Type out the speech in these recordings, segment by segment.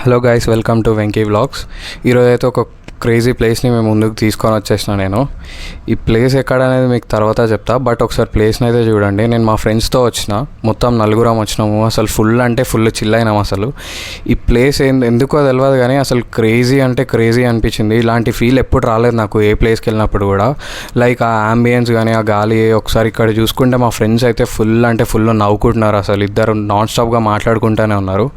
Hello guys, welcome to Venky vlogs. ఈరోజు అయితే ఒక క్రేజీ ప్లేస్ని మేము ముందుకు తీసుకొని వచ్చేసిన. నేను ఈ ప్లేస్ ఎక్కడ అనేది మీకు తర్వాత చెప్తా, బట్ ఒకసారి ప్లేస్ని అయితే చూడండి. నేను మా ఫ్రెండ్స్తో వచ్చిన, మొత్తం నలుగురం వచ్చినాము. అసలు ఫుల్ అంటే ఫుల్ చిల్ అయినాం. అసలు ఈ ప్లేస్ ఎందుకో తెలియదు కానీ అసలు క్రేజీ అంటే క్రేజీ అనిపించింది. ఇలాంటి ఫీల్ ఎప్పుడు రాలేదు నాకు ఏ ప్లేస్కి వెళ్ళినప్పుడు కూడా. లైక్ ఆ అంబియన్స్ కానీ ఆ గాలి ఒకసారి ఇక్కడ చూసుకుంటే మా ఫ్రెండ్స్ అయితే ఫుల్ అంటే ఫుల్ నవ్వుకుంటున్నారు. అసలు ఇద్దరు నాన్ స్టాప్గా మాట్లాడుకుంటూనే ఉన్నారు.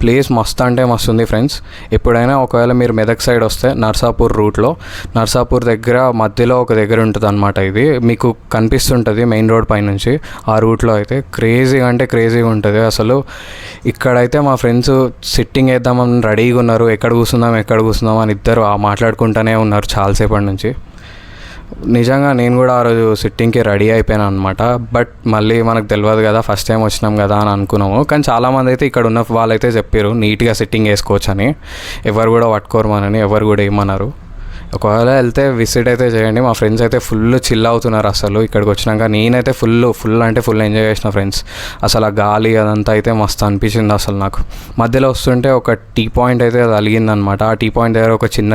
ప్లేస్ మస్తు అంటే మస్తు ఉంది ఫ్రెండ్స్. ఎప్పుడైనా ఒకవేళ మీరు మెదక్ సైడ్ వస్తే నర్సాపూర్ రూట్లో, నర్సాపూర్ దగ్గర మధ్యలో ఒక దగ్గర ఉంటుంది అనమాట. ఇది మీకు కనిపిస్తుంటుంది మెయిన్ రోడ్ పైనుంచి. ఆ రూట్లో అయితే క్రేజీగా అంటే క్రేజీగా ఉంటుంది అసలు. ఇక్కడైతే మా ఫ్రెండ్స్ సిట్టింగ్ వేద్దామని రెడీగా ఉన్నారు. ఎక్కడ కూర్చుందాం అని ఇద్దరు మాట్లాడుకుంటూనే ఉన్నారు చాలాసేపటి నుంచి. నిజంగా నేను కూడా ఆ రోజు సిట్టింగ్కి రెడీ అయిపోయాను అనమాట. బట్ మళ్ళీ మనకు తెలియదు కదా, ఫస్ట్ టైం వచ్చినాం కదా అని అనుకున్నాము. కానీ చాలామంది అయితే ఇక్కడ ఉన్న వాళ్ళైతే చెప్పారు నీట్గా సిట్టింగ్ వేసుకోవచ్చు అని. ఎవరు కూడా పట్టుకోరమని, ఎవరు కూడా ఏమన్నారు. ఒకవేళ వెళ్తే విజిట్ అయితే చేయండి. మా ఫ్రెండ్స్ అయితే ఫుల్ చిల్ అవుతున్నారు అసలు. ఇక్కడికి వచ్చినాక నేనైతే ఫుల్ అంటే ఫుల్ ఎంజాయ్ చేసిన ఫ్రెండ్స్. అసలు ఆ గాలి అదంతా అయితే మస్తు అనిపించింది అసలు నాకు. మధ్యలో వస్తుంటే ఒక టీ పాయింట్ అయితే అది అలిగిందనమాట. ఆ టీ పాయింట్ దగ్గర ఒక చిన్న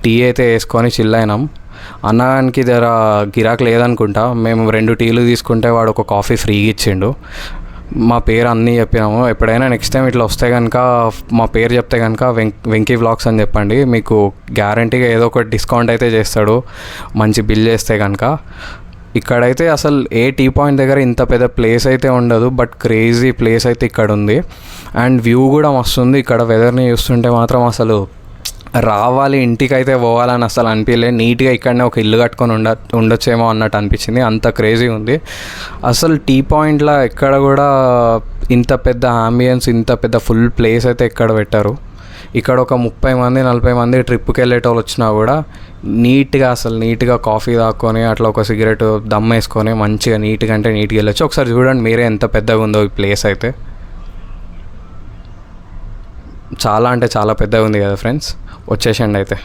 టీ అయితే వేసుకొని చిల్ అయినాం. అన్నానికి జర గిరాక్ లేదనుకుంటా. మేము 2 టీలు తీసుకుంటే వాడు ఒక కాఫీ ఫ్రీగా ఇచ్చిండు. మా పేరు అన్నీ చెప్పినాము. ఎప్పుడైనా నెక్స్ట్ టైం ఇట్లా వస్తే కనుక మా పేరు చెప్తే కనుక వెంకీ వ్లాగ్స్ అని చెప్పండి. మీకు గ్యారంటీగా ఏదో ఒక డిస్కౌంట్ అయితే చేస్తాడు మంచి బిల్ చేస్తే కనుక. ఇక్కడైతే అసలు ఏ టీ పాయింట్ దగ్గర ఇంత పెద్ద ప్లేస్ అయితే ఉండదు, బట్ క్రేజీ ప్లేస్ అయితే ఇక్కడ ఉంది. అండ్ వ్యూ కూడా మస్తు ఉంది. ఇక్కడ వెదర్ని చూస్తుంటే మాత్రం అసలు రావాలి, ఇంటికి అయితే పోవాలని అసలు అనిపించలేదు. నీట్గా ఇక్కడనే ఒక ఇల్లు కట్టుకొని ఉండొచ్చేమో అన్నట్టు అనిపించింది. అంత క్రేజీ ఉంది అసలు. టీ పాయింట్లో ఎక్కడ కూడా ఇంత పెద్ద అంబియన్స్, ఇంత పెద్ద ఫుల్ ప్లేస్ అయితే ఎక్కడ పెట్టారు. ఇక్కడ ఒక 30 మంది 40 మంది ట్రిప్కి వెళ్ళేటోళ్ళు వచ్చినా కూడా నీట్గా కాఫీ తాక్కొని అట్లా ఒక సిగరెట్ దమ్ వేసుకొని మంచిగా నీట్గా అంటే నీట్గా వెళ్ళొచ్చు. ఒకసారి చూడండి మీరే ఎంత పెద్దగా ఉందో ఈ ప్లేస్ అయితే. చాలా అంటే చాలా పెద్దగా ఉంది కదా ఫ్రెండ్స్. వచ్చేసండి అయితే.